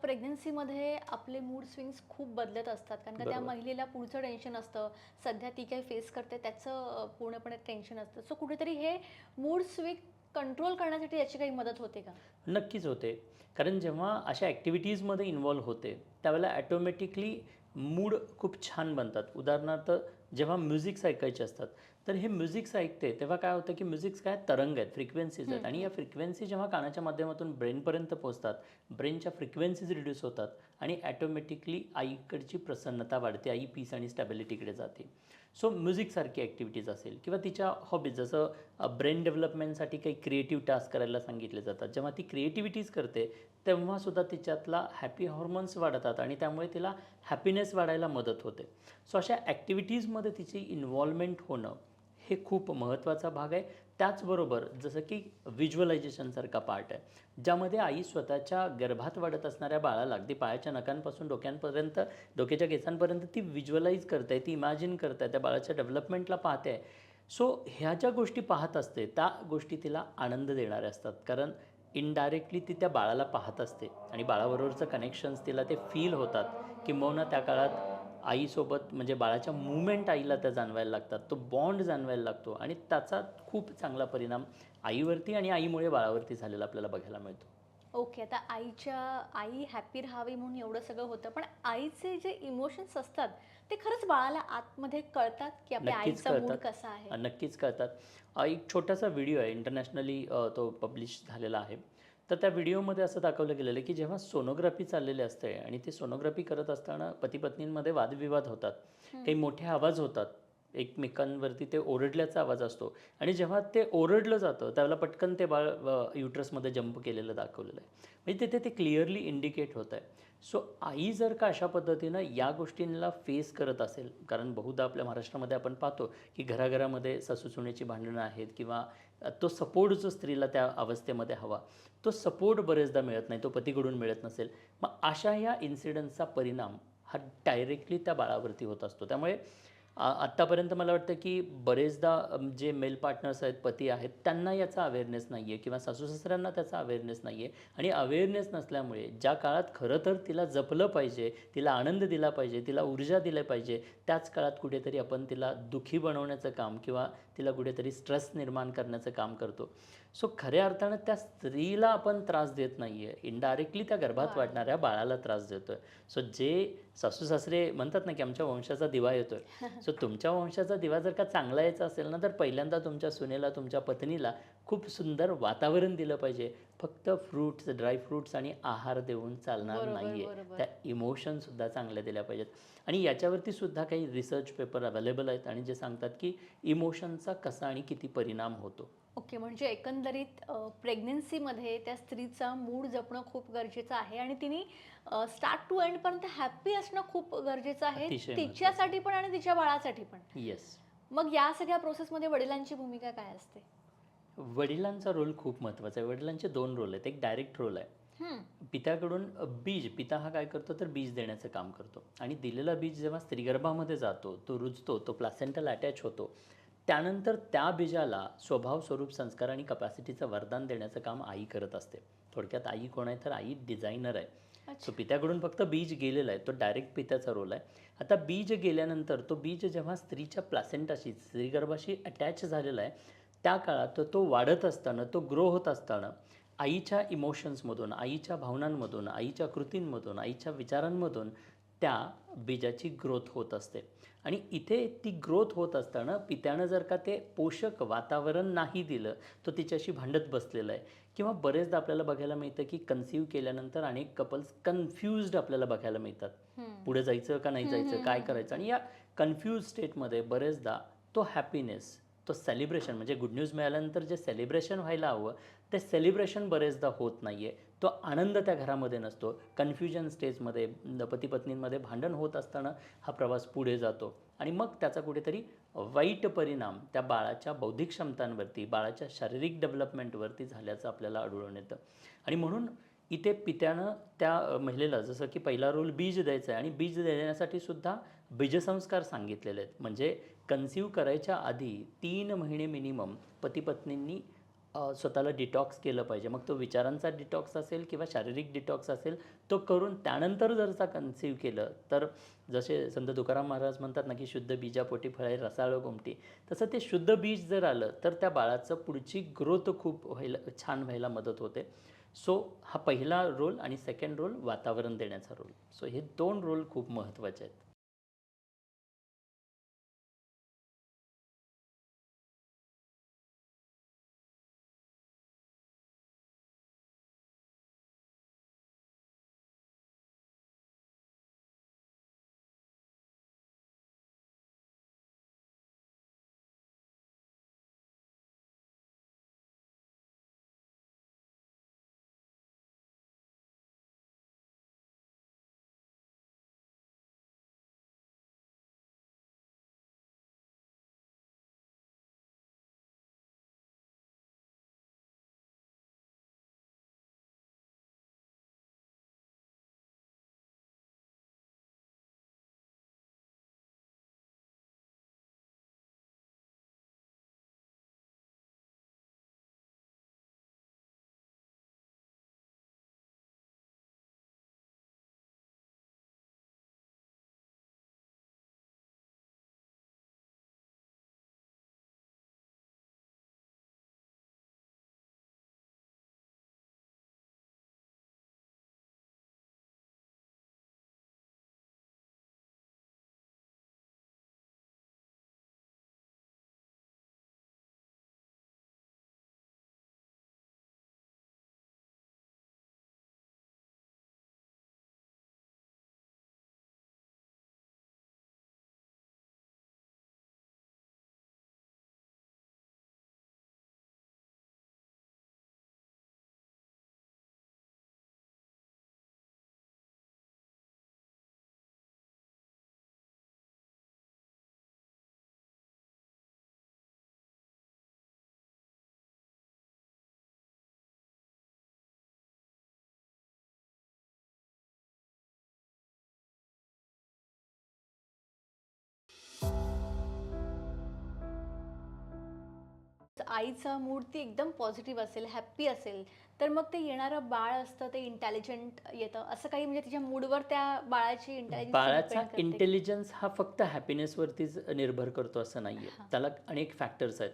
प्रेग्नन्सीमध्ये आपले mood swings खूप बदलत असतात कारण का त्या बरोबर. महिलेला पुढचं टेन्शन असतं. सध्या ती काही फेस करते त्याचं पूर्णपणे टेन्शन असतं. सो कुठेतरी हे मूड स्विंग कंट्रोल करण्यासाठी याची काही मदत होते का? नक्कीच होते. कारण जेव्हा अशा ॲक्टिव्हिटीजमध्ये इन्व्हॉल्व होते, त्यावेळेला ॲटोमॅटिकली मूड खूप छान बनतात. उदाहरणार्थ जेव्हा म्युझिक्स ऐकायचे असतात, तर हे म्युझिक्स ऐकते तेव्हा काय होतं, की म्युझिक्स काय तरंग आहेत, फ्रिक्वेन्सीज आहेत हं, आणि हं. या फ्रिक्वेन्सी जेव्हा कानाच्या माध्यमातून ब्रेनपर्यंत पोहोचतात, ब्रेनच्या फ्रिक्वेन्सीज रिड्यूस होतात आणि ॲटोमॅटिकली आईकडची प्रसन्नता वाढते. आई पीस आणि स्टॅबिलिटीकडे जाते. सो म्युझिकसारखी ॲक्टिव्हिटीज असेल किंवा तिच्या हॉबीज जसं ब्रेन डेव्हलपमेंटसाठी काही क्रिएटिव्ह टास्क करायला सांगितले जातात. जेव्हा ती क्रिएटिव्हिटीज करते, तेव्हासुद्धा तिच्यातला हॅपी हॉर्मोन्स वाढतात आणि त्यामुळे तिला हॅपीनेस वाढायला मदत होते. सो अशा ॲक्टिव्हिटीजमध्ये तिची इन्व्हॉल्वमेंट होणं हे खूप महत्त्वाचा भाग आहे. त्याचबरोबर जसं की व्हिज्युअलायझेशनसारखा पार्ट आहे, ज्यामध्ये आई स्वतःच्या गर्भात वाढत असणाऱ्या बाळाला अगदी पायाच्या नखांपासून डोक्यांपर्यंत डोक्याच्या केसांपर्यंत ती व्हिज्युअलाइज करते, ती इमॅजिन करते, त्या बाळाच्या डेव्हलपमेंटला पाहते आहे. सो ह्या ज्या गोष्टी पाहत असते, त्या गोष्टी तिला आनंद देणाऱ्या असतात. कारण इनडायरेक्टली ती त्या बाळाला पाहत असते आणि बाळाबरोबरचं कनेक्शन्स तिला ते फील होतात. किंबहुना त्या काळात आईसोबत म्हणजे बाळाच्या मूव्हमेंट आईला त्या जाणवायला लागतात. तो बॉन्ड जाणवायला लागतो आणि त्याचा खूप चांगला परिणाम आईवरती आणि आईमुळे बाळावरती झालेला आपल्याला बघायला मिळतो. ओके. आता आई हॅपी राहावी म्हणून एवढं सगळं होतं. पण आईचे जे इमोशन्स असतात, ते खरंच बाळाला आतमध्ये कळतात, की आपल्या नक्कीच आईचा मूड कळतात. कसा आहे? नक्कीच कळतात. एक छोटासा व्हिडिओ आहे इंटरनॅशनली तो पब्लिश झालेला आहे. तर त्या व्हिडिओमध्ये असं दाखवलं गेलेलं आहे, की जेव्हा सोनोग्राफी चाललेली असते आणि ते सोनोग्राफी करत असताना पती-पत्नींमध्ये वादविवाद होतात. हं. काही मोठे आवाज होतात. एकमेकांवरती ते ओरडल्याचा आवाज असतो आणि जेव्हा ते ओरडलं जातं, त्यावेळेला पटकन ते बाळ युटरसमध्ये जंप केलेलं दाखवलेलं आहे. म्हणजे तिथे ते क्लिअरली इंडिकेट होत आहे. सो आई जर का अशा पद्धतीनं या गोष्टींना फेस करत असेल, कारण बहुधा आपल्या महाराष्ट्रामध्ये आपण पाहतो, की घराघरामध्ये सासू-सुनेची भांडणं आहेत किंवा तो सपोर्ट जो स्त्रीला त्या अवस्थेमध्ये हवा, तो सपोर्ट बरेचदा मिळत नाही, तो पतीकडून मिळत नसेल. मग अशा या इन्सिडेंट्सचा परिणाम हा डायरेक्टली त्या बाळावरती होत असतो. त्यामुळे आत्तापर्यंत मला वाटतं की बरेचदा जे मेल पार्टनर्स आहेत, पती आहेत, त्यांना याचा अवेअरनेस नाही आहे किंवा सासू-सासऱ्यांना त्याचा अवेअरनेस नाही आहे आणि अवेअरनेस नसल्यामुळे ज्या काळात खरं तर तिला जपलं पाहिजे, तिला आनंद दिला पाहिजे, तिला ऊर्जा दिली पाहिजे, त्याच काळात कुठेतरी आपण तिला दुःखी बनवण्याचं काम किंवा तिला कुठेतरी स्ट्रेस निर्माण करण्याचं काम करतो. सो खऱ्या अर्थानं त्या स्त्रीला आपण त्रास देत नाही आहे, इनडायरेक्टली त्या गर्भात बाळाला. वाढणाऱ्या बाळाला त्रास देतो आहे. सो जे सासू-सासरे म्हणतात ना, की आमच्या वंशाचा दिवा येतोय. सो तुमच्या वंशाचा दिवा जर का चांगला यायचा असेल ना, तर पहिल्यांदा तुमच्या सुनेला, तुमच्या पत्नीला खूप सुंदर वातावरण दिलं पाहिजे. फक्त फ्रुट्स, ड्राय फ्रुट्स आणि आहार देऊन चालणार बरोबर, नाही आहे. बरोबर. त्या इमोशनसुद्धा चांगल्या दिल्या पाहिजेत. आणि याच्यावरती सुद्धा काही रिसर्च पेपर अवेलेबल आहेत आणि जे सांगतात, की इमोशनचा कसा आणि किती परिणाम होतो. ओके. म्हणजे एकंदरीत प्रेग्नन्सीमध्ये त्या स्त्रीचा मूड जपणं खूप गरजेचं आहे आणि तिने स्टार्ट टू एंडपर्यंत हॅपी असणं खूप गरजेचं आहे, अतिशय महत्त्वाचं तिच्यासाठी पण आणि तिच्या बाळासाठी पण. आहे. येस. मग या सगळ्या प्रोसेसमध्ये वडिलांची भूमिका काय असते? वडिलांचा रोल खूप महत्त्वाचा आहे. वडिलांचे 2 रोल आहेत. एक डायरेक्ट रोल आहे. हं. पित्याकडून बीज पिता हा काय करतो तर बीज देण्याचं काम करतो आणि दिलेला बीज जेव्हा स्त्रीगर्भामध्ये जातो, तो रुजतो, तो प्लासेंटल अटॅच होतो. त्यानंतर त्या बीजाला स्वभाव, स्वरूप, संस्कार आणि कपॅसिटीचं वरदान देण्याचं काम आई करत असते. थोडक्यात आई कोण आहे तर आई डिझायनर आहे. सो अच्छा. पित्याकडून फक्त बीज गेलेलं आहे, तो डायरेक्ट पित्याचा रोल आहे. आता बीज गेल्यानंतर तो बीज जेव्हा स्त्रीच्या प्लासेंटाशी, स्त्रीगर्भाशी अटॅच झालेला आहे, त्या काळात तो वाढत असताना, तो ग्रो होत असताना आईच्या इमोशन्समधून, आईच्या भावनांमधून, आईच्या कृतींमधून, आईच्या विचारांमधून त्या बीजाची ग्रोथ होत असते. आणि इथे ती ग्रोथ होत असताना पित्यानं जर का ते पोषक वातावरण नाही दिलं, तो तिच्याशी भांडत बसलेला आहे किंवा बरेचदा आपल्याला बघायला मिळतं की कन्सीव्ह केल्यानंतर अनेक कपल्स कन्फ्यूज्ड आपल्याला बघायला मिळतात. हं. पुढे जायचं का नाही हं, जायचं, हं, काय हं, हं, करायचं? हं. आणि या कन्फ्यूज स्टेटमध्ये बरेचदा तो हॅपीनेस, तो सेलिब्रेशन म्हणजे गुड न्यूज मिळाल्यानंतर जे सेलिब्रेशन व्हायला हवं, ते सेलिब्रेशन बरेचदा होत नाही आहे. तो आनंद त्या घरामध्ये नसतो. कन्फ्युजन स्टेजमध्ये पती-पत्नींमध्ये भांडण होत असताना हा प्रवास पुढे जातो आणि मग त्याचा कुठेतरी वाईट परिणाम त्या बाळाच्या बौद्धिक क्षमतांवरती, बाळाच्या शारीरिक डेव्हलपमेंटवरती झाल्याचं आपल्याला आढळून येतं. आणि म्हणून इथे पित्यानं त्या महिलेला जसं की पहिला रोल बीज द्यायचा आहे आणि बीज देण्यासाठी सुद्धा बीजसंस्कार सांगितलेले आहेत. म्हणजे कन्सीव्ह करायच्या आधी 3 महिने मिनिमम पती-पत्नींनी स्वतःला डिटॉक्स केलं पाहिजे. मग तो विचारांचा डिटॉक्स असेल किंवा शारीरिक डिटॉक्स असेल, तो करून त्यानंतर जर का कन्सीव्ह केलं, तर जसे संत तुकाराम महाराज म्हणतात ना, की शुद्ध बीजापोटी फळे रसाळ गोमटी, तसं ते शुद्ध बीज जर आलं तर त्या बाळाचं पुढची ग्रोथ खूप छान व्हायला मदत होते. सो हा पहिला रोल आणि सेकंड रोल वातावरण देण्याचा रोल. सो हे 2 रोल खूप महत्त्वाचे आहेत. आईचा मूड ती एकदम पॉझिटिव्ह असेल, हॅप्पी असेल, तर मग ते येणारं बाळ असतं ते इंटेलिजंट येतं. असं काही म्हणजे तिच्या मूडवर त्या बाळाची इंटेलिजन्सी बाळाचा डिपेंड करते का? इंटेलिजन्स हा फक्त हॅपीनेसवरतीच निर्भर करतो असं नाही आहे. हां. त्याला अनेक फॅक्टर्स आहेत.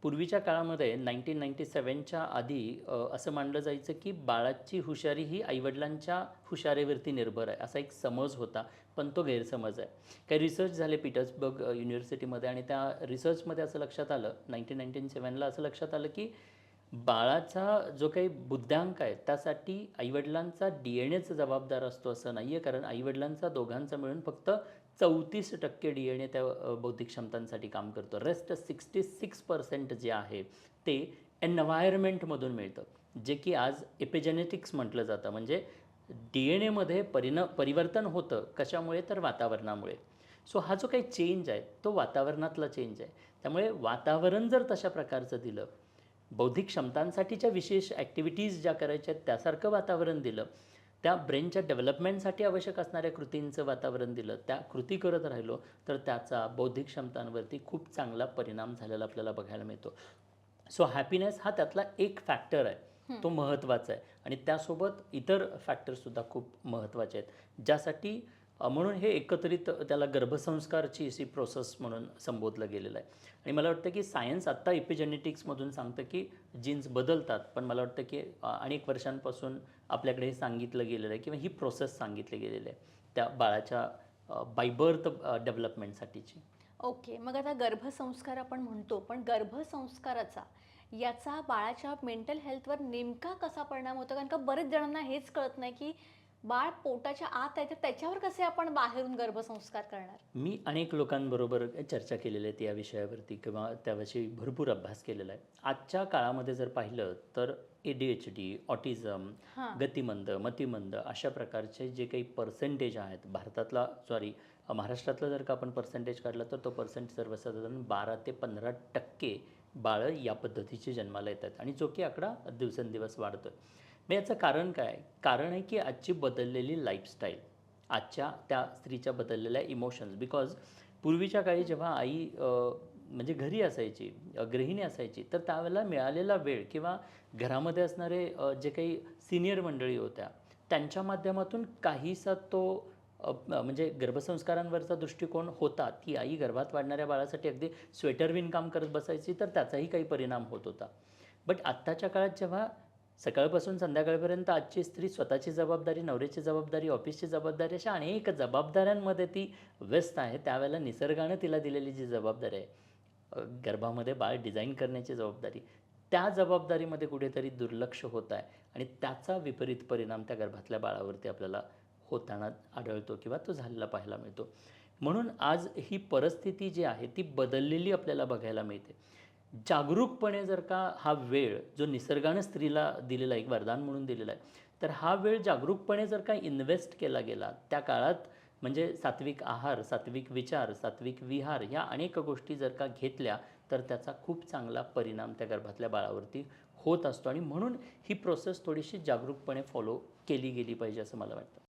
पूर्वीच्या काळामध्ये 1997च्या आधी असं मानलं जायचं की बाळाची हुशारी ही आईवडिलांच्या हुशारीवरती निर्भर आहे, असा एक समज होता. पण तो गैरसमज आहे. काही रिसर्च झाले पीटर्सबर्ग युनिव्हर्सिटीमध्ये आणि त्या रिसर्चमध्ये असं लक्षात आलं 1997ला असं लक्षात आलं की बाळाचा जो काही बुद्ध्यांक आहे त्यासाठी आईवडिलांचा DNA जबाबदार असतो असं नाही आहे. कारण आईवडिलांचा दोघांचा मिळून फक्त 34% DNA त्या बौद्धिक क्षमतांसाठी काम करतो. रेस्ट 66% जे आहे ते एन्व्हायरमेंटमधून मिळतं, जे की आज एपिजेनेटिक्स म्हटलं जातं. म्हणजे DNA मध्ये परिवर्तन होतं कशामुळे, तर वातावरणामुळे. सो हा जो काही चेंज आहे तो वातावरणातला चेंज आहे. त्यामुळे वातावरण जर तशा प्रकारचं दिलं, बौद्धिक क्षमतांसाठीच्या विशेष ॲक्टिव्हिटीज ज्या करायच्या आहेत त्यासारखं वातावरण दिलं, त्या ब्रेनच्या डेव्हलपमेंटसाठी आवश्यक असणाऱ्या कृतींचं वातावरण दिलं, त्या कृती करत राहिलो, तर त्याचा बौद्धिक क्षमतांवरती खूप चांगला परिणाम झालेला आपल्याला बघायला मिळतो. सो हॅपीनेस हा त्यातला एक फॅक्टर आहे, तो महत्त्वाचा आहे. आणि त्यासोबत इतर फॅक्टर्ससुद्धा खूप महत्त्वाचे आहेत, ज्यासाठी म्हणून हे एकत्रित त्याला गर्भसंस्कारची अशी प्रोसेस म्हणून संबोधलं गेलेलं आहे. आणि मला वाटतं की सायन्स आत्ता इपिजेनेटिक्समधून सांगतं की जीन्स बदलतात, पण मला वाटतं की अनेक वर्षांपासून आपल्याकडे हे सांगितलं गेलेलं आहे किंवा ही प्रोसेस सांगितली गेलेली आहे त्या बाळाच्या बाय बर्थ डेव्हलपमेंटसाठीची. ओके. मग आता गर्भसंस्कार आपण म्हणतो, पण गर्भसंस्काराचा याचा बाळाच्या मेंटल हेल्थवर नेमका कसा परिणाम होतो? कारण का बरेच जणांना हेच कळत नाही, की बाळ पोटाच्या आत आहे, तर त्याच्यावर कसे आपण बाहेरून गर्भसंस्कार करणार? मी अनेक लोकांबरोबर चर्चा केलेल्या आहेत या विषयावरती किंवा त्याविषयी भरपूर अभ्यास केलेला आहे. आजच्या काळामध्ये जर पाहिलं तर ADHD, ऑटिझम, हां. गतिमंद, मतिमंद अशा प्रकारचे जे काही पर्सेंटेज आहेत भारतातला, महाराष्ट्रातला जर का आपण पर्सेंटेज काढला तर तो पर्सेंट सर्वसाधारण 12 ते 15% बाळं या पद्धतीची जन्माला येतात आणि जो की आकडा दिवसेंदिवस वाढतो. मग याचं कारण काय आहे? कारण आहे की आजची बदललेली लाईफस्टाईल, आजच्या त्या स्त्रीच्या बदललेल्या इमोशन्स. बिकॉज पूर्वीच्या काळी जेव्हा आई म्हणजे घरी असायची, गृहिणी असायची, तर त्यावेळेला मिळालेला वेळ किंवा घरामध्ये असणारे जे काही सिनियर मंडळी होत्या त्यांच्या माध्यमातून काहीसा तो म्हणजे गर्भसंस्कारांवरचा दृष्टिकोन होता. ती आई गर्भात वाढणाऱ्या बाळासाठी अगदी स्वेटर विणकाम करत बसायची, तर त्याचाही काही परिणाम होत होता. बट आत्ताच्या काळात जेव्हा सकाळपासून संध्याकाळपर्यंत आजची स्त्री स्वतःची जबाबदारी, नवऱ्याची जबाबदारी, ऑफिसची जबाबदारी अशा अनेक जबाबदाऱ्यांमध्ये ती व्यस्त आहे, त्यावेळेला निसर्गानं तिला दिलेली जी जबाबदारी आहे, गर्भामध्ये बाळ डिझाईन करण्याची जबाबदारी, त्या जबाबदारीमध्ये कुठेतरी दुर्लक्ष होत आहे आणि त्याचा विपरीत परिणाम त्या गर्भातल्या बाळावरती आपल्याला होताना आढळतो किंवा तो झालेला पाहायला मिळतो. म्हणून आज ही परिस्थिती जी आहे ती बदललेली आपल्याला बघायला मिळते. जागरूकपणे जर का हा वेळ जो निसर्गानं स्त्रीला दिलेला एक वरदान म्हणून दिलेला आहे, तर हा वेळ जागरूकपणे जर का इन्व्हेस्ट केला गेला त्या काळात, म्हणजे सात्विक आहार, सात्विक विचार, सात्विक विहार ह्या अनेक गोष्टी जर का घेतल्या, तर त्याचा खूप चांगला परिणाम त्या गर्भातल्या बाळावरती होत असतो आणि म्हणून ही प्रोसेस थोडीशी जागरूकपणे फॉलो केली गेली पाहिजे असं मला वाटतं.